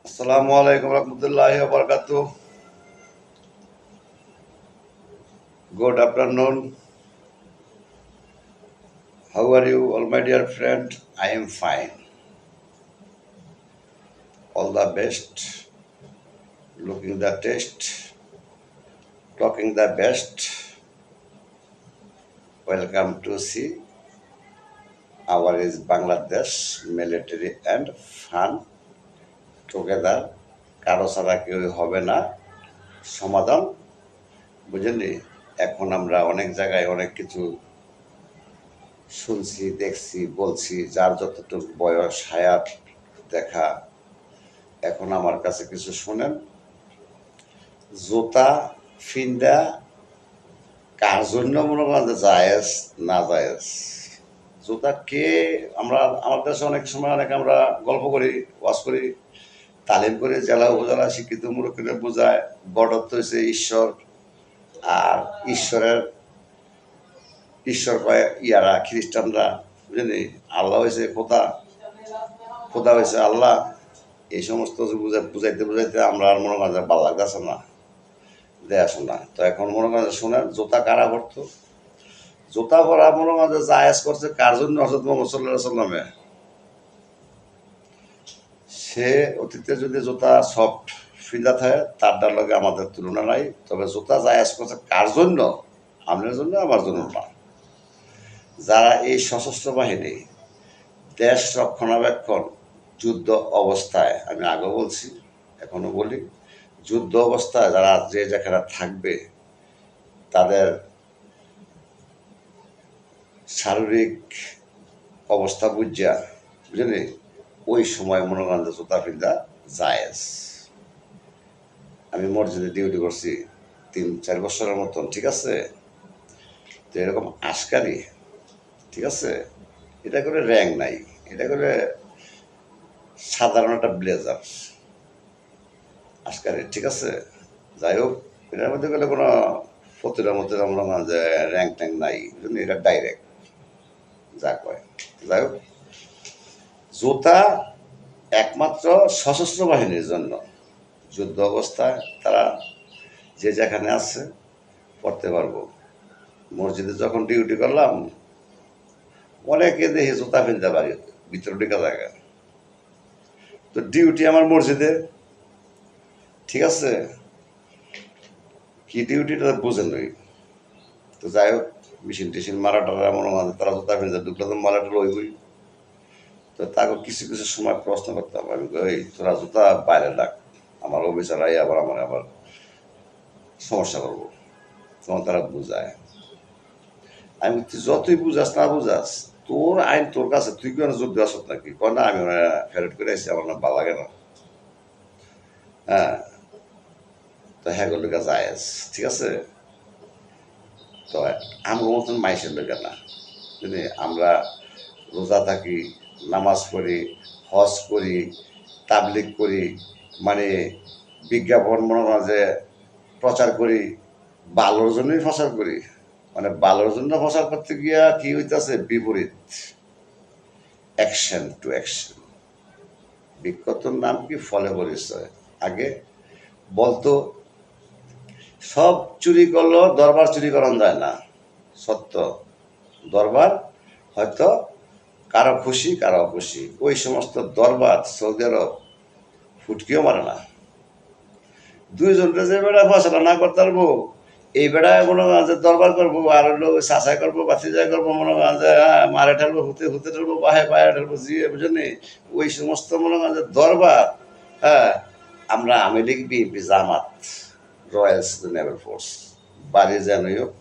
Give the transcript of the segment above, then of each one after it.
Assalamu alaikum warahmatullahi wabarakatuh. Good afternoon. How are you, all my dear friend? I am fine. All the best. Looking the test. Talking the best. Welcome to see our is Bangladesh military and fun together. কারো ছাড়া কেউ হবে না সমাধান বুঝলি এখন আমরা অনেক জায়গায় অনেক কিছু শুনছি দেখছি বলছি যার যতটুকু বয়স হায়াত দেখা এখন আমার কাছে কিছু শোনেন জুতা ফিন্দা কার জন্য মনে করেন যে জায়েজ না জায়েজ জুতা কে আমরা আমার কাছে অনেক সময় অনেক আমরা গল্প করি ওয়াজ করি তালিম করে জেলা উপজেলা শিক্ষিত মুরব্বীরা বোঝায় গডত্ব হচ্ছে ঈশ্বর আর ঈশ্বর কয় ইয়ারা খ্রিস্টানরা বুঝলি আল্লাহ হয়েছে খোদা খোদা হয়েছে আল্লাহ এই সমস্ত বুঝাইতে বুঝাইতে আমরা আর মনে করেন যে ভালো লাগতেছে না দেয়া শোনা তো এখন মনে করেন শোনেন জুতা কারা করতো জুতা পরা মনে করেন যে জায়েজ করছে কার জন্য হযরত মুহাম্মদ সাল্লাল্লাহু আলাইহি সাল্লামে সে অতীতে যদি জুতা সফট ফিদা থাকে তার লগে আমাদের তুলনা নাই তবে জুতা জায়েজ করছে কার জন্য আপনার জন্য আমার জন্য না যারা এই সশস্ত্র বাহিনী দেশ রক্ষণাবেক্ষণ যুদ্ধ অবস্থায় আমি আগে বলছি এখনো বলি যুদ্ধ অবস্থায় যারা যে যেখানে থাকবে তাদের শারীরিক অবস্থা বুঝা বুঝলি ওই সময় মনে করেন যে জুতা ফিন্দা জায়েজ আমি মসজিদে ডিউটি করছি ৩-৪ বছরের মতন ঠিক আছে তো এরকম আশকারি ঠিক আছে এটা করে র্যাঙ্ক নাই এটা করে সাধারণ একটা ব্লেজার আশকারি ঠিক আছে যাই হোক এটার মধ্যে গেলে কোনো প্রতিটার মধ্যে মনে করেন যে র্যাঙ্ক ট্যাঙ্ক নাই এটা ডাইরেক্ট যা কয় যাই হোক জুতা একমাত্র সশস্ত্র বাহিনীর জন্য যুদ্ধ অবস্থায় তারা যে যেখানে আছে পড়তে পারবো মসজিদে যখন ডিউটি করলাম অনেকে দেখে জুতা ফেলতে পারি ভিতরে ঢেকা জায়গা তো ডিউটি আমার মসজিদে ঠিক আছে কি ডিউটিটা বুঝেন ওই তো যাই হোক মেশিন টেশিন মারা টারা মনে হয় তারা জুতা ফেলতে ঢুকলে তো মারাটা লইবই তো তাকে কিছু কিছু সময় প্রশ্ন করতাম আমি ওই তোরা জুতা বাইরে ডাক আমার অফিসারাই আবার সমস্যা করবো তখন তারা বুঝায় আমি তুই যতই বুঝাস না বুঝাস তোর আইন তোর কাছে তুই কেন যুদ্ধ আসত নাকি কয় না আমি ফেরত করে আসছি আমার না ভালো লাগে না হ্যাঁ তো হ্যাঁ করলে জায়েজ ঠিক আছে তো আমার মতন মাইসের লোকের না বুঝলি আমরা রোজা থাকি নামাজ পড়ি হজ করি তাবলিগ করি মানে বিজ্ঞাপন মনে হয় যে প্রচার করি ভালোর জন্যই প্রচার করি মানে ভালোর জন্য প্রচার করতে গিয়া কি হইতেছে বিপরীত অ্যাকশন টু অ্যাকশন বিজ্ঞতর নাম কি ফলে পরিচয় আগে বলতো সব চুরি করলেও দরবার চুরি করানো যায় না সত্য দরবার হয়তো কারো খুশি কারো অখুশি ওই সমস্ত দরবার সৌদি আরব ফুটকিও মারে না দুইজনটা যে বেড়া ফসলা না করতে পারবো এই বেড়ায় মনে করেন যে দরবার করবো আর হলো চাষা করবো বাতিজা করবো মনে করেন যে হ্যাঁ মারে ঠেলবো হুতে ঠেলবো বাহে পায়ে ঠেলবো জিয়ে বুঝলি ওই সমস্ত মনে করেন যে দরবার হ্যাঁ আমরা আমেরিক বিএনপি জামাত রয়্যাল নেভেল ফোর্স বাড়ি যেনই হোক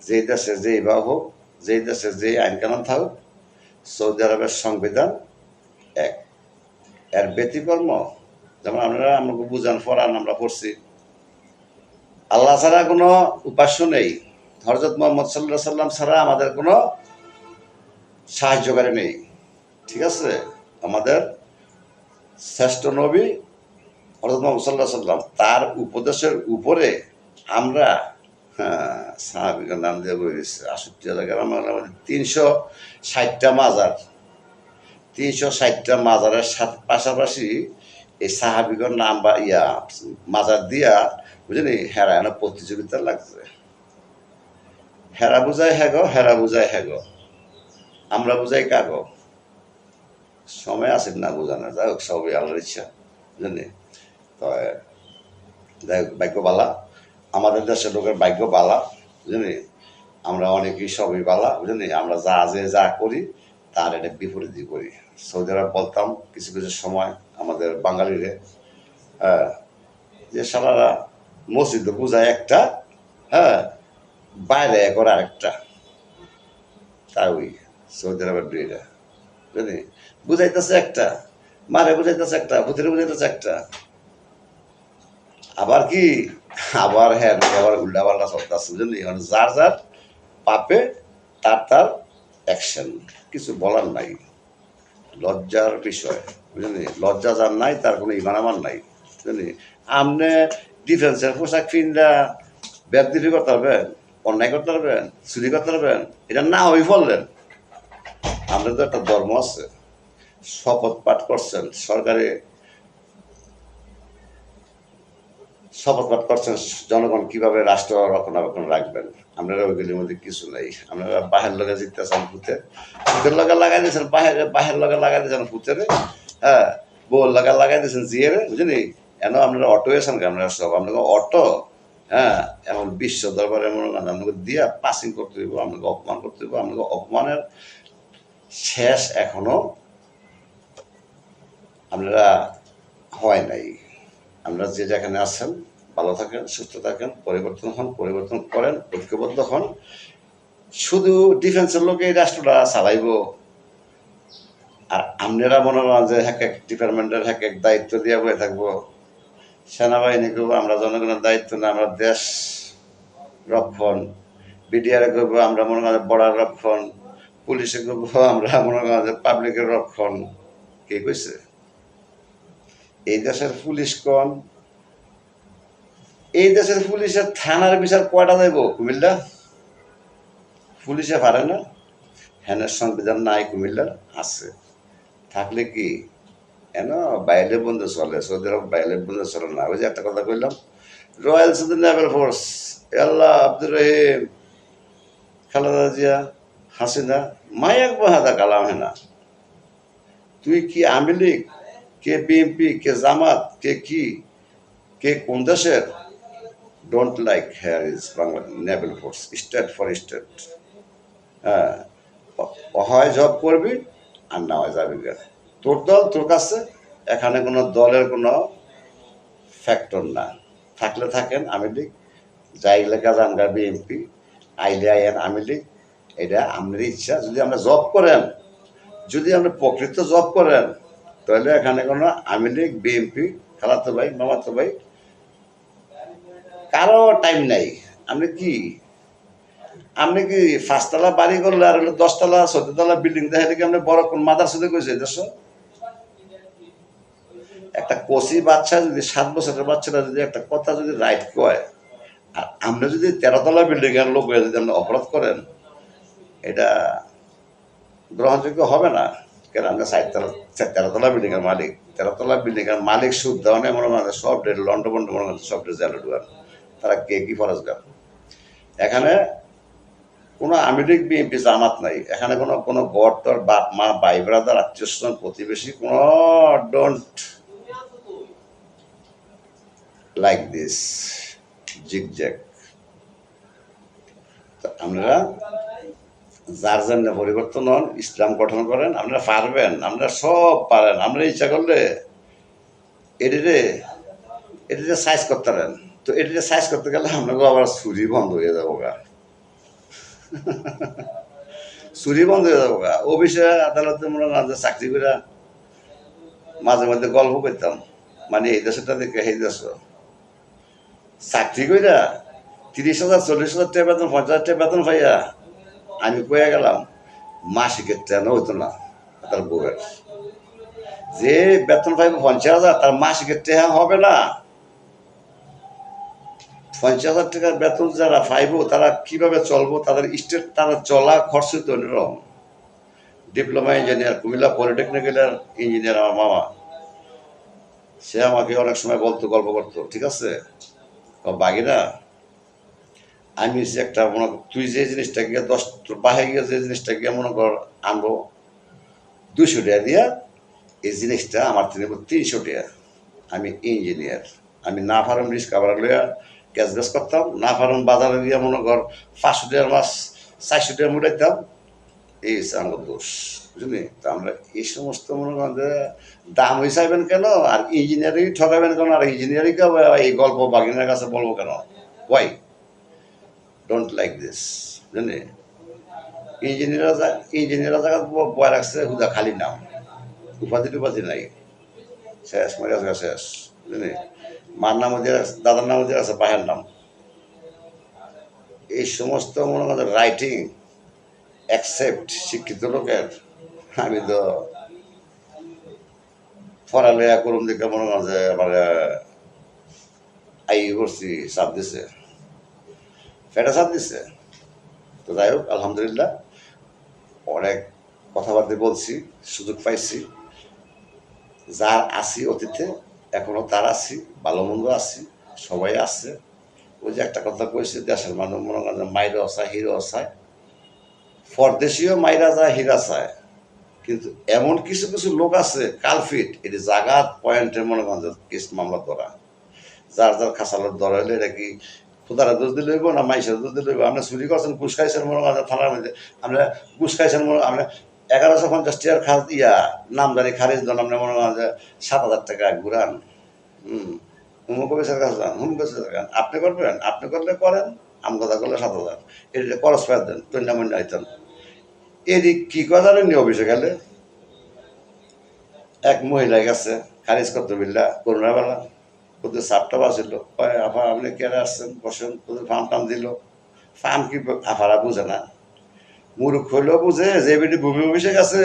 যেই দেশে যেই বা হোক যেই দেশে যেই আইন কানুন থাকুক সৌদি আরবের সংবিধান এক এর ব্যতিকর্ম যেমন আপনারা আমাকে বুঝান ফরান আমরা পড়ছি আল্লাহ ছাড়া কোনো উপাস্য নেই হযরত মুহাম্মদ সাল্লাল্লাহু আলাইহি সাল্লাম ছাড়া আমাদের কোনো সাহায্যকারী নেই ঠিক আছে আমাদের শ্রেষ্ঠ নবী হযরত মুহাম্মদ সাল্লাল্লাহু আলাইহি সাল্লাম তার উপদেশের উপরে আমরা হ্যাঁ সাহাবীদের নাম দিয়ে বলেছে ৬৮ আমার ৩৬০টা মাজার ৩৬০টা মাজারের পাশাপাশি এই সাহাবিগর নাম বা মাজার দিয়া বুঝলি হেরা এনে প্রতিযোগিতা লাগছে। হেরা বুঝায় হ্যাগো, হেরা বুঝায় হ্যাগো, আমরা বুঝাই কাগো। সময় আছে না বোঝানো, যাই হোক সবই আল্লাহর ইচ্ছা বুঝলি। তো যাই হোক ভাগ্য বালা, আমাদের দেশের লোকের ভাগ্য বালা বুঝলি। আমরা অনেকেই সবই বালা বুঝলি, আমরা যা করি তার এটা বিপরীতই করি। সৌদি আরব বলতাম কিছু কিছু সময় আমাদের বাঙালিরে, হ্যাঁ, যে সালারা মসজিদ বুঝায় একটা, হ্যাঁ, বাইরে করে আরেকটা। তাই ওই সৌদি আরবের দুইটা বুঝলি, বুঝাইতেছে একটা, মারে বুঝাইতেছে একটা, ভূতের বুঝাইতেছে একটা, আবার কি, আবার হ্যাঁ আবার উল্টা পাল্টা চলতেছে বুঝলি। মানে যার যার পাপে তার তার অ্যাকশন, কিছু বলার নাই। লজ্জার বিষয় বুঝলি, লজ্জা যার নাই তার কোনো ইমান আমার নাই বুঝলি। আপনি ডিফেন্সের পোশাক কিনলা ব্যাগদিরি করতে পারবেন, অন্যায় করতে পারবেন, চুরি করতে পারবেন, এটা না হয়ে বললেন। আমাদের তো একটা ধর্ম আছে, শপথ পাঠ করছেন সরকারি, শপথ পাঠ করছেন জনগণ কিভাবে রাষ্ট্র রক্ষণাবেক্ষণ রাখবেন। আপনারা ওইগুলির মধ্যে কিছু নাই। আপনারা বাহের লগে জিততেছেন ভূতে, ভূতের লগে লাগাই দিয়েছেন, বাহের লগে লাগাই দিয়েছেন ভূতেরে, হ্যাঁ, বউর লগে লাগাই দিয়েছেন জিয়েরে বুঝলি। এন আপনারা অটো এসেন কি, আপনারা সব আপনাকে অটো, হ্যাঁ, এখন বিশ্ব দরবারে মনে করেন আপনাকে দিয়া পাসিং করতে হইব, আপনাকে অপমান করতে হইব। আপনাকে অপমানের শেষ এখনো আপনারা হয় নাই। আপনারা যে যেখানে আছেন ভালো থাকেন, সুস্থ থাকেন, পরিবর্তন হন, পরিবর্তন করেন, ঐক্যবদ্ধ হন। শুধু ডিফেন্সের লোকে এই রাষ্ট্রটা চালাইব, আর আপনারা মনে করেন যে এক এক ডিপার্টমেন্টের এক এক দায়িত্ব দিয়ে বয়ে থাকবো। সেনাবাহিনী করবো আমরা জনগণের দায়িত্ব না, আমরা দেশ রক্ষণ। বিডিআর করবো আমরা মনে করেন বর্ডার রক্ষণ। পুলিশে করবো আমরা মনে করেন যে পাবলিকের রক্ষণ। কে কইছে? এই দেশের পুলিশ কোন, এই দেশের পুলিশের থানার বিচার কয়টা যাইব কুমিল্লা? পুলিশে পারে না? হ্যাঁ, সংবিধান নাই কুমিল্লার? আছে। থাকলে কি এন বাইরে বন্ধু চলে, সৌদি আরব বাইরে বন্ধু চলে না। ওই যে একটা কথা কইলাম, রয়্যাল সৌদি নেভাল ফোর্স, আল্লাহ আব্দুর রহিম, খালেদা জিয়া, হাসিনা, মায়াক বাহাদা কালাম হেনা। তুই কি আওয়ামী লীগ, কে বিএনপি, কে জামাত, কে কি, কে কোন দেশের? Don't like hair is Bangla Naval force, state for state. হ্যাঁ, হয় জব করবি আর না হয় যাবি গা। তোর দল তোর কাছে, এখানে কোনো দলের কোনো ফ্যাক্টর না। থাকলে থাকেন আওয়ামী লীগ, যাই লেখা যান গা বিএনপি, আইলে আইন আওয়ামী লীগ, এটা আপনার ইচ্ছা। যদি আপনি জব করেন, যদি আপনি প্রকৃত জব করেন, তাহলে এখানে কোনো আওয়ামী লীগ, বিএনপি, খালাতো ভাই, মামাতো ভাই, কারো টাইম নাই। আপনি কি, আপনি কি 5 তলা বাড়ি করলে আর হলো 10 তলা 14 তলা বিল্ডিং দেখে কি আপনি বড় কোন মাদার সাথে কইছে দেশ? একটা কচি বাচ্চা যদি 7 বছরের বাচ্চারা যদি একটা কথা যদি রাইট কয়, আর আপনি যদি 13 তলা বিল্ডিং এর লোক হয়ে যদি আপনি অপরাধ করেন, এটা গ্রহণযোগ্য হবে না। কেন আমরা 13 তলা বিল্ডিং এর মালিক, 13 তলা বিল্ডিং এর মালিক সুদ দেওয়া নেই মনে করেন, সব ডেট লন্ড বন্ড মনে করেন, সব ডেট জেলে ঢুকান। তারা কে কি ফরজগার? এখানে কোনো আওয়ামী লীগ বিএনপি জামাত নাই। এখানে কোনো কোনো গড় তোর বাপ মা ভাই ব্রাদার আত্মীয় স্বজন প্রতিবেশী কোনো ডোন্ট লাইক দিস জিগজ্যাগ। আপনারা যার জন্য পরিবর্তন হন, ইসলাম গঠন করেন। আপনারা পারবেন, আপনারা সব পারেন। আমরা ইচ্ছা করলে এটিতে এটিতে সাইজ করতে পারেন। তো এটিতে সাইজ করতে গেলে আপনাকে আবার ছুরি বন্ধ হয়ে যাবো গা, চুরি বন্ধ হয়ে যাবো গা। অফিসে আদালতে মনে করেন যে চাকরি করে মাঝে মধ্যে গল্প করতাম, মানে এই দেশটা দেখে এই দেশ চাকরি কইরা 30,000 40,000 টাকা বেতন, 50,000 টাকা বেতন পাইয়া আমি কয়ে গেলাম মাসিকের ট্রেন হইতো না। তার বউয়ের যে বেতন পাইব 50,000, তার মাসিকের ট্রেন হবে না। 50,000 টাকার বেতন যারা পাইব তারা কিভাবে চলবো? তাদের স্টেট, তারা চলা খরচ তো অন্যরকম। ডিপ্লোমা ইঞ্জিনিয়ার, কুমিল্লা পলিটেকনিক্যালের ইঞ্জিনিয়ার আমার মামা, সে আমাকে অনেক সময় বলতো, গল্প করতো, ঠিক আছে, বাঘিরা আমি হচ্ছে একটা মনে কর, তুই যে জিনিসটা গিয়ে বাহে গিয়ে যে জিনিসটা গিয়ে মনে কর আনবো 200 টাকা দিয়া, এই জিনিসটা আমার থেকে 300 টাকা। আমি ইঞ্জিনিয়ার, আমি না ফার্ম রিস্ক আবার লইয়া গ্যাস গ্যাস করতাম, না ফার্ম বাজারে গিয়া মনে কর 500 টাকার মাছ 400 টাকা মুটাইতাম। এই হচ্ছে আমার দোষ, বুঝলি? তো আমরা এই সমস্ত মনে করেন যে দাম হিসাবেন কেন, আর ইঞ্জিনিয়ারিং ঠকাবেন কেন, আর ইঞ্জিনিয়ারিং এই গল্প বাগিনার কাছে বলবো কেন? ওয়াই ডোন্ট লাইক দিস, বুঝলি? ইঞ্জিনিয়াররা জায়গা বয় রাখছে হুদা খালি নাম, উপাধি টুপাধি নাই, শেষ মরে গেছে শেষ, বুঝলি? মার নাম দিয়ে রাখছে, দাদার নাম দিয়ে রাখছে বাহের নাম। এই সমস্ত মনে করেন রাইটিং অ্যাকসেপ্ট শিক্ষিত লোকের। আমি তো পড়ালেখা করুন দেখে মনে করেন যে আমার আই করছি, চাপ দিছে, ফেটা চাপ দিছে। তো যাই হোক, আলহামদুলিল্লাহ অনেক কথাবার্তা বলছি, সুযোগ পাইছি, যার আছি অতীতে এখনো তার আছি, ভালো মন্দ আছি, সবাই আছে। ওই যে একটা কথা কইছে, দেশের মানুষ মনে করেন যে মাইরও আসায় হিরো আসায়, পরদেশীয় মাইরা যায় হীরা চায়, কিন্তু এমন কিছু কিছু লোক আছে কালফিট, এটি জাগাত পয়েন্টের মনে করেন যে কেস মামলা ধরা, যার যার খাসালোর ধরা হইলে এটা কি খুদারা দোষ দিলে হইব না মাইসের দোষ দিলে হইব? আপনি চুরি করছেন, ঘুষ খাইছেন মনে করেন থানার মধ্যে, আমরা ঘুষ খাইছেন মনে আমরা 1150 টাকার খাস দিয়া নামদারি খারিজ দেন, আপনি মনে করেন যে 7,000 টাকা ঘুরান। হুমুক অফিসের কাছে যান, হুমুক অফিসের গান আপনি করবেন, আপনি করলে করেন, আম কথা করলে 7,000, এটা খরচ ফেরত দেন, তৈন্যা মন্য আইতেন। এদিক কি কথা জানেন অফিসে গেলে এক মহিলা গেছে খারিজ করতে বিল্লা করোনা বেলা, ওদের সাপটা বাঁচিল, কয় আফা আপনি কেড়ে আসছেন, বসেন, ওদের ফার্ম টাম দিল। ফার্ম কি আফারা বুঝে না, মূর্খ হইলেও বুঝে, যে বেটি ভূমি অফিসে গেছে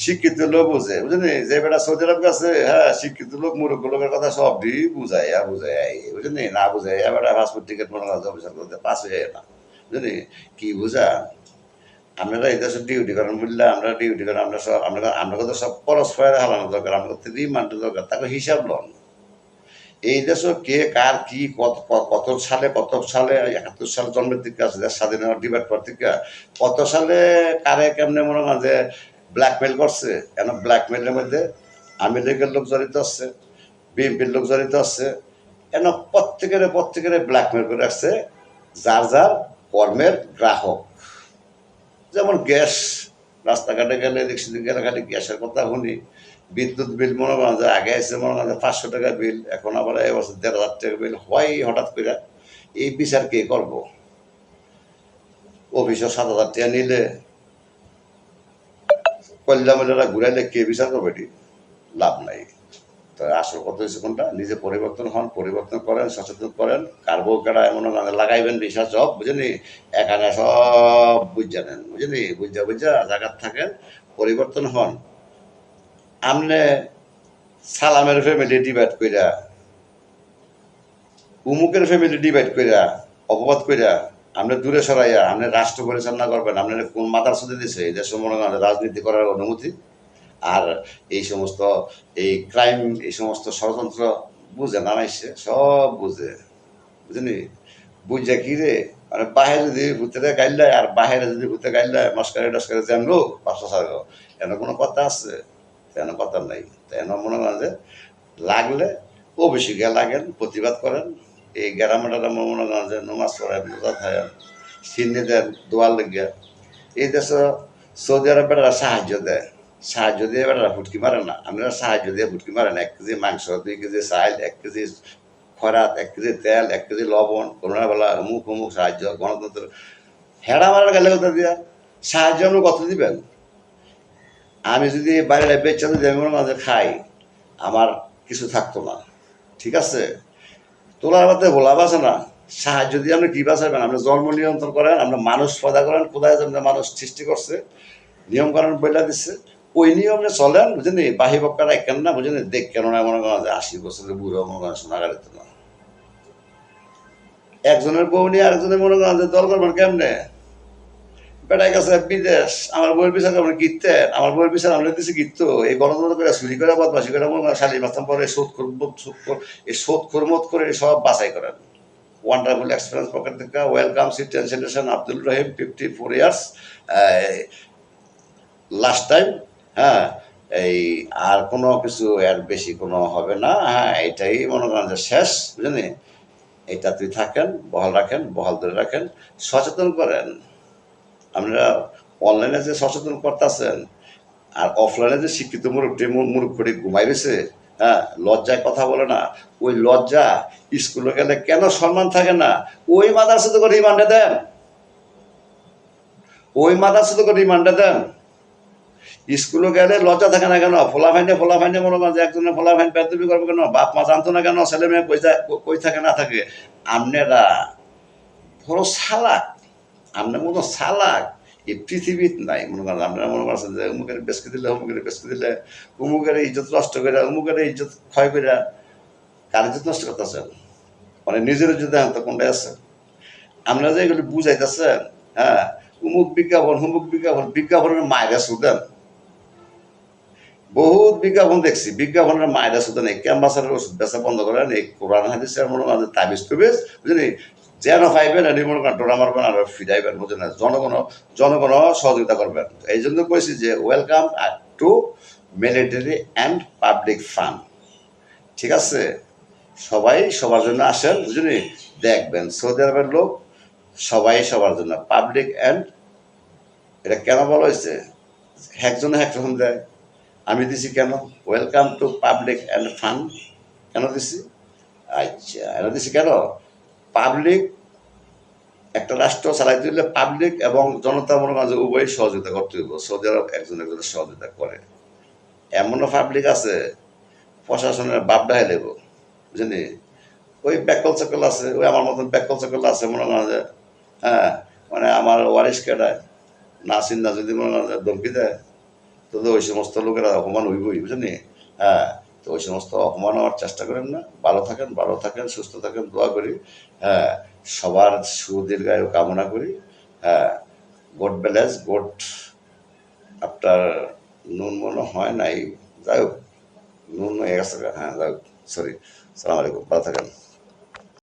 শিক্ষিত লোক বুঝে, বুঝলি? যে বেটা সৌদি আরব গেছে, হ্যাঁ শিক্ষিত লোক মূর্খ লোকের কথা সবই বুঝাইয়া বুঝলি? না বুঝাইয়া বেটা পাসপোর্ট টিকিট মনে কাজ অফিসার করতে পাস হয়ে না, বুঝলি? কি বুঝা? আপনারা এই দেশে ডিউটি করেন বুঝলে, আমরা ডিউটি করেন, আমরা সব আমরা তো সব খরচ ফেরা হালানো দরকার, আমাদের রিমান্ডের দরকার, তাকে হিসাব লন। এই দেশে কে কার কি কত সালে 71 সাল জন্মের দিকে আছে, দেশ স্বাধীন হওয়ার ডিবেট পর থেকে কত সালে কারে কেমনে মনে হয় যে ব্ল্যাকমেল করছে, কেন ব্ল্যাকমেলের মধ্যে আওয়ামী লীগের লোক জড়িত আছে, বিএনপির লোক জড়িত আছে, কেন প্রত্যেকের ব্ল্যাকমেল করে রাখছে যার যার কর্মের গ্রাহক। যেমন গ্যাস, রাস্তাঘাটে গেলে রিক্সা গেলে খালি গ্যাসের কথা শুনি, বিদ্যুৎ বিল মনে করেন যে আগে এসে মনে করেন যে 500 টাকা বিল, এখন আবার এবছর 1,500 টাকা বিল হয় হঠাৎ করে। এই বিচার কে করব? অফিসে 7,000 টাকা নিলে কল্যা মেলেরা ঘুরাইলে কে বিচার করবে? এটি লাভ নাই। তো আসল কথা হচ্ছে কোনটা, নিজে পরিবর্তন হন, পরিবর্তন করেন, সচেতন করেন, কার্বো কেডা এমন লাগাইবেন রিসার্চ সব, বুঝলি? এখানে সব বুঝ জানেন, বুঝলি? বুঝা জায়গার থাকেন, পরিবর্তন হন। আমনে সালামের ফ্যামিলি ডিভাইড কইরা, উমুকের ফ্যামিলি ডিভাইড কইরা, অপবাদ কইরা আপনি দূরে সরাইয়া আপনি রাষ্ট্র পরিচালনা করবেন, আপনার কোন মাথার সাথে দিছে এই দেশের মনে করেন রাজনীতি করার অনুমতি? আর এই সমস্ত এই ক্রাইম, এই সমস্ত ষড়যন্ত্র বুঝে না নাইছে, সব বুঝে, বুঝলি? বুঝা কি রে, মানে বাহিরে যদি ভূতেরা গাইলায়, আর বাহিরে যদি ভূতে গাইলায় মস্কারে টস্কারে জানলো 500 ছাড়ো, এন কোনো কথা আছে? তেন কথা নাই। তেন মনে করেন যে লাগলে অবশ্যই গিয়া লাগেন, প্রতিবাদ করেন, এই গ্রামের মনে করেন যে নমাজ পড়েন, রোজা থাকেন, সিন্নি দেন দোয়ার লেগিয়া। এই দেশে সৌদি আরব বেটারা সাহায্য দেয়, সাহায্য দিয়ে বেটারা ফুটকি মারে না, আমরা সাহায্য দিয়ে ফুটকি মারে না। 1 কেজি মাংস, 2 কেজি চাল, 1 কেজি খরাত, 1 কেজি তেল, 1 কেজি লবণ, করোনা বেলা অমুক সাহায্য, গণতন্ত্র হেড়া মারার গেলে কথা দিয়া সাহায্য আপনি কত দিবেন? আমি যদি বাইরে বেচা যদি আমি মনে খাই, আমার কিছু থাকতো না, ঠিক আছে? তোলার মধ্যে ভোলা বাসে না, সাহায্য দিয়ে আপনি কি বাঁচাবেন? আপনি জন্ম নিয়ন্ত্রণ করেন, আপনি মানুষ পয়দা করেন, কোথায় যেন মানুষ সৃষ্টি করছে, নিয়মকানুন বইলা দিচ্ছে, ওই নিয়মে চলেন, বুঝলেন? বাহি বক্কারা কেন না, বুঝলেন? দেখ কেন না মনে করেন যে 80 বছরের বুড়ো মনে করেন শোনা গাড়িতে না, একজনের বউ নিয়ে আরেকজনের মনে করেন যে দল করবেন কেমনে? বেড়াই গেছে বিদেশ, আমার বইয়ের বিচার আমরা গিততেন, আমার বইয়ের বিচার আমরা দিচ্ছি গিত, এই গণতন্ত্র করে চুরি করে বদমাসি করে মনে হয় শালি মাস্তান পরে এই শোধ খরমত করে সব বাছাই করেন। ওয়ান্ডারফুল এক্সপিরিয়েন্স পকেট থেকে ওয়েলকাম সিটেন সেন্টেশন আব্দুল রহিম 54 ইয়ার্স লাস্ট টাইম। হ্যাঁ, এই আর কোনো কিছু এর বেশি কোনো হবে না। হ্যাঁ, এটাই মনে করেন যে শেষ, বুঝলেন? এটা তুই থাকেন, বহাল রাখেন, বহাল ধরে রাখেন, সচেতন করেন। আপনারা অনলাইনে যে সচেতন করতেছেন আর অফলাইনে যে শিক্ষিত মুরুখ করে ঘুমাই রয়েছে, হ্যাঁ, লজ্জায় কথা বলে না, ওই লজ্জা স্কুলে গেলে কেন সম্মান থাকে না? ওই মাদ্রাসা তো রিমান্ডে দেন, ওই মাদ্রাসা তো রিমান্ডে দেন। স্কুলে গেলে লজ্জা থাকে না কেন? ফোলা ফাইনে মনে করেন যে একজনের ফোলা ফাইন বেদবি করবে কেন? বাপ মা জানতো না কেন? ছেলে মেয়ে কই থাকে না থাকে? আপনারা বড় চালাক, আপনার মতো চালাক এই পৃথিবীত নাই। মনে করেন আপনারা মনে করছেন যে অমুকের বেসকে দিলে, অমুকের বেসকে দিলে, অমুকের ইজ্জত নষ্ট করে, অমুকের ইজ্জত ক্ষয় করে, কার ইজ্জত নষ্ট করতেছেন? মানে নিজের ইজ্জত দেখেন তো কোনটাই আছে? আপনারা যে এগুলো বুঝাইতেছেন, হ্যাঁ, অমুক বিজ্ঞাপন, হুমুক বিজ্ঞাপন, বিজ্ঞাপনের মায়েরা সুদেন, বহুত বিজ্ঞাপন দেখছি, বিজ্ঞাপনের মায়েরা সুদেন। এই ক্যাম্পাসের ওষুধ বেচা বন্ধ করেন, এই কোরআন হাদিসের মনে করেন তাবিজ টুবিজ, বুঝলি, যেন পাইবেন এটি মনে করেন ডোরা মারবেন আর ফিরাইবেন, বুঝলেন না? জনগণ সহযোগিতা করবেন। এই জন্য কইছি যে welcome to military and public fund. ঠিক আছে, সবাই সবার জন্য আসেন, বুঝলি, দেখবেন সৌদি আরবের লোক সবাই সবার জন্য পাবলিক অ্যান্ড, এটা কেন বলা হয়েছে? একজনে এক রকম দেয়, আমি দিছি কেন? Welcome to public and fun কেন দিছি? আচ্ছা, এটা দিছি কেন? পাবলিক, একটা রাষ্ট্র চালাইতে হলে পাবলিক এবং জনতা মনে করেন যে উভয় সহযোগিতা করতে হইব। সৌদি আরব একজন একজনের সহযোগিতা করে। এমনও পাবলিক আছে প্রশাসনের বাপ ডাহে লেব, বুঝলি, ওই ব্যাকল চাকল আছে, ওই আমার মতন ব্যাকল চাকল আছে মনে করেন যে, হ্যাঁ, মানে আমার ওয়ারিশ কেটায় নাসিন না যদি মনে করেন যে ধমকি দেয়, তো ওই সমস্ত লোকেরা অপমান হইবই, বুঝলি। হ্যাঁ, তো ওই সমস্ত অপমান হওয়ার চেষ্টা করেন না। ভালো থাকেন, সুস্থ থাকেন, দোয়া করি। হ্যাঁ, সবার সুদীর্ঘায়ু কামনা করি। হ্যাঁ, গড ব্যালেন্স, গড আপনার নুন মনে হয় নাই, যাই হোক, নুন হয়ে গেছে, হ্যাঁ, যাই হোক, সরি। সালাম আলাইকুম, ভালো থাকেন।